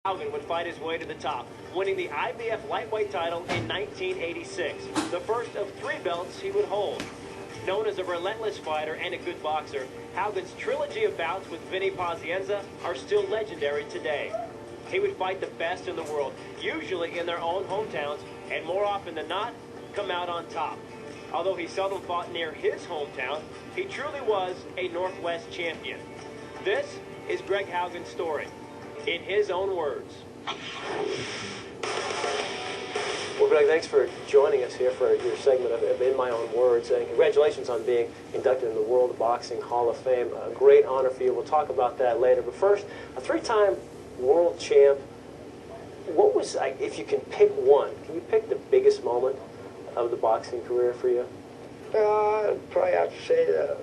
Haugen would fight his way to the top, winning the IBF lightweight title in 1986, the first of 3 belts he would hold. Known as a relentless fighter and a good boxer, Haugen's trilogy of bouts with Vinny Pazienza are still legendary today. He would fight the best in the world, usually in their own hometowns, and more often than not, come out on top. Although he seldom fought near his hometown, he truly was a Northwest champion. This is Greg Haugen's story, in his own words. Well, Greg, thanks for joining us here for your segment of In My Own Words. And congratulations on being inducted in the World Boxing Hall of Fame. A great honor for you. We'll talk about that later. But first, a 3-time world champ. What was, if you can pick one, can you pick the biggest moment of the boxing career for you? Probably have to say the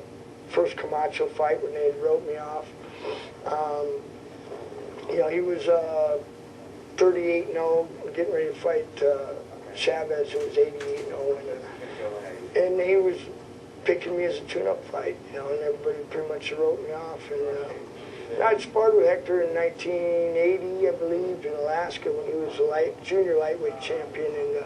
first Camacho fight when they wrote me off. You know, he was 38-0, getting ready to fight Chavez, who was 88-0, and he was picking me as a tune-up fight, you know, and everybody pretty much wrote me off. And I'd sparred with Hector in 1980, I believe, in Alaska when he was a junior lightweight champion, and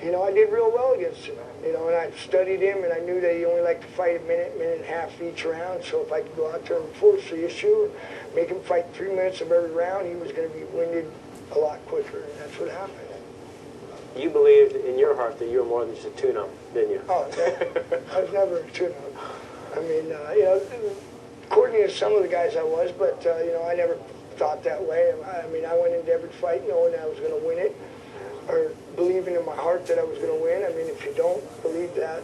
you know, I did real well against him, you know, and I studied him, and I knew that he only liked to fight a minute, minute and a half each round, so if I could go out there and force the issue, make him fight 3 minutes of every round, he was going to be winded a lot quicker, and that's what happened. You believed in your heart that you were more than just a tune-up, didn't you? Oh, I was never a tune-up. I mean, you know, according to some of the guys I was, but, you know, I never thought that way. I mean, I went into every fight knowing I was going to win it, or believing in my heart that I was going to win. I mean, if you don't believe that,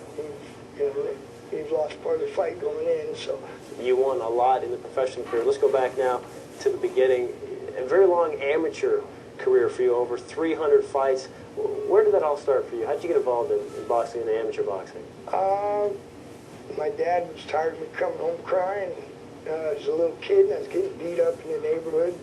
you've lost part of the fight going in. So you won a lot in the professional career. Let's go back now to the beginning. A very long amateur career for you, over 300 fights. Where did that all start for you? How did you get involved in boxing and amateur boxing? My dad was tired of me coming home crying. I was a little kid, and I was getting beat up in the neighborhood.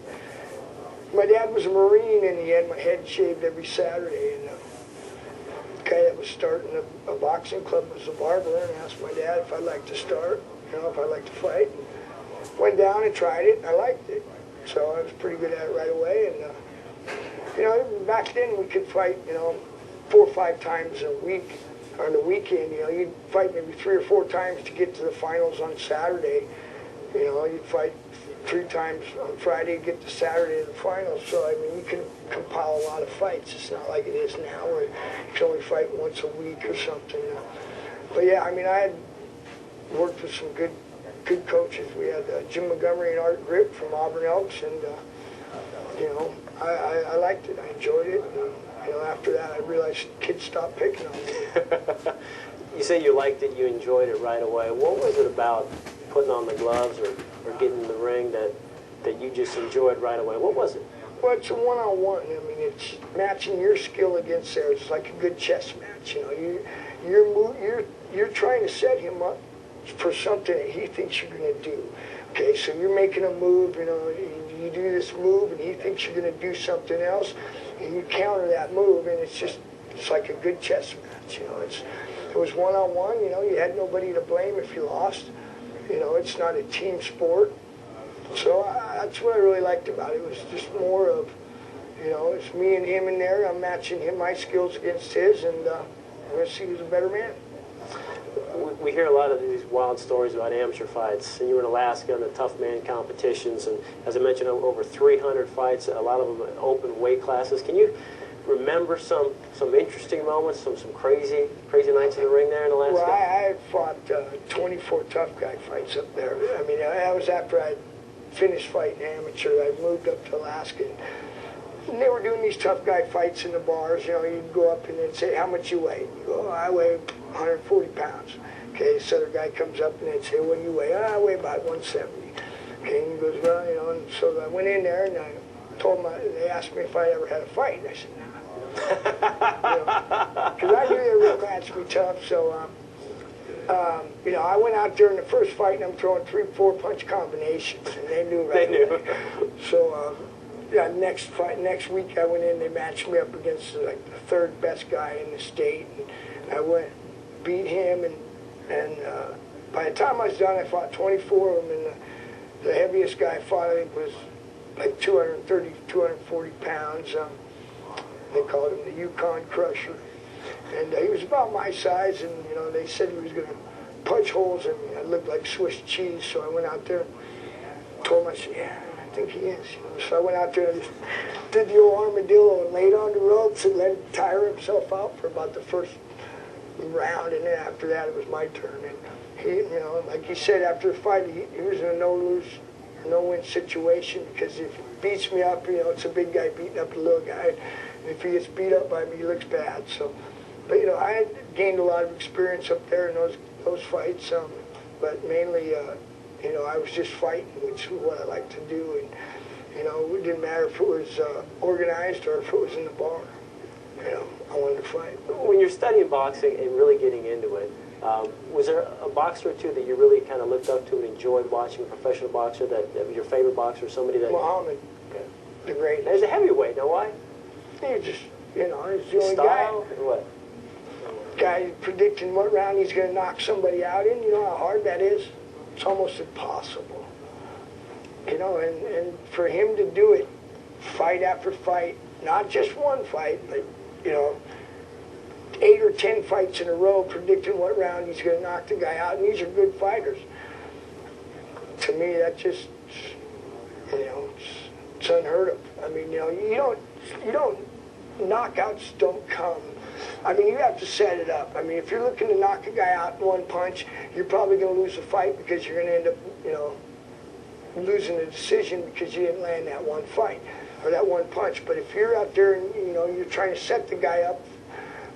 My dad was a Marine, and he had my head shaved every Saturday. And the guy that was starting a boxing club was a barber, and I asked my dad if I'd like to start, you know, if I'd like to fight. And went down and tried it, and I liked it. So I was pretty good at it right away. And, you know, back then we could fight, you know, 4 or 5 times a week, or on the weekend. You know, you'd fight maybe 3 or 4 times to get to the finals on Saturday. You know, you'd fight 3 times on Friday to get to Saturday to the finals. So, I mean, you can compile a lot of fights. It's not like it is now where you can only fight once a week or something. But, yeah, I mean, I had worked with some good coaches. We had Jim Montgomery and Art Grip from Auburn Elks, and, you know, I liked it. I enjoyed it. And, you know, after that, I realized kids stopped picking on me. You say you liked it, you enjoyed it right away. What was it about putting on the gloves or getting in the ring that you just enjoyed right away? What was it? Well, it's a one-on-one. I mean, it's matching your skill against theirs. It's like a good chess match. You know, you're trying to set him up for something that he thinks you're going to do. Okay, so you're making a move. You know, you do this move, and he thinks you're going to do something else, and you counter that move, and it's like a good chess match. You know, it was one-on-one. You know, you had nobody to blame if you lost. You know, it's not a team sport. So that's what I really liked about it. It was just more of, you know, it's me and him in there. I'm matching my skills against his, and I'm going to see who's a better man. We hear a lot of these wild stories about amateur fights. And you were in Alaska in the tough man competitions, and as I mentioned, over 300 fights, a lot of them in open weight classes. Can you remember some interesting moments, some crazy nights in the ring there in Alaska? Well, I fought 24 tough guy fights up there. I mean, that was after I finished fighting amateur. I moved up to Alaska, and they were doing these tough guy fights in the bars. You know, you'd go up and they'd say, "How much you weigh?" You go, "Oh, I weigh 140 pounds." Okay, this other guy comes up and they'd say, "What do you weigh?" "Oh, I weigh about 170. Okay, and he goes, "Well, you know," and so I went in there and I told them, they asked me if I ever had a fight. And I said, "No." Because I knew they were going to match me tough. So, you know, I went out there in the first fight and I'm throwing 3-4 punch combinations, and they knew right away. So, yeah, next week I went in. They matched me up against like the 3rd best guy in the state, and I went beat him, and by the time I was done, I fought 24 of them, and the heaviest guy I fought, I think, was like 230, 240 pounds. They called him the Yukon Crusher. And he was about my size, and, you know, they said he was going to punch holes in me. I looked like Swiss cheese, so I went out there and told him, I said, yeah, I think he is. You know? So I went out there and just did the old armadillo and laid on the ropes and let him tire himself out for about the first round, and then after that it was my turn. And he, you know, like he said, after the fight, he was in a no-lose, no-win situation, because if he beats me up, you know, it's a big guy beating up a little guy. And if he gets beat up by me, he looks bad. So, but, you know, I had gained a lot of experience up there in those fights, but mainly, you know, I was just fighting, which is what I like to do. And, you know, it didn't matter if it was organized or if it was in the bar. You know, I wanted to fight. When you're studying boxing and really getting into it, was there a boxer or two that you really kind of looked up to and enjoyed watching, a professional boxer, that your favorite boxer, somebody that... Muhammad, okay. the greatest. He's a heavyweight, know why? He just, you know, he's the only Style, guy. or what? Guy predicting what round he's going to knock somebody out in. You know how hard that is? It's almost impossible. You know, and for him to do it, fight after fight, not just one fight, but, you know, 8 or 10 fights in a row, predicting what round he's going to knock the guy out, and these are good fighters. To me, that just, you know, it's unheard of. I mean, you know, you don't, knockouts don't come. I mean, you have to set it up. I mean, if you're looking to knock a guy out in one punch, you're probably going to lose the fight because you're going to end up, you know, losing the decision because you didn't land that one fight or that one punch. But if you're out there and, you know, you're trying to set the guy up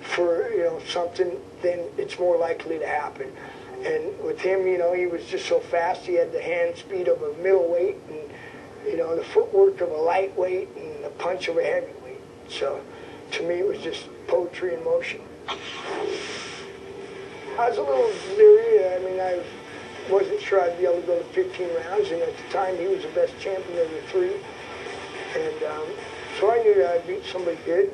for, you know, something, then it's more likely to happen. And with him, you know, he was just so fast. He had the hand speed of a middleweight and, you know, the footwork of a lightweight and the punch of a heavyweight. So to me, it was just poetry in motion. I was a little leery. I mean, I wasn't sure I'd be able to go to 15 rounds, and at the time, he was the best champion of the 3. And so I knew that I'd beat somebody good.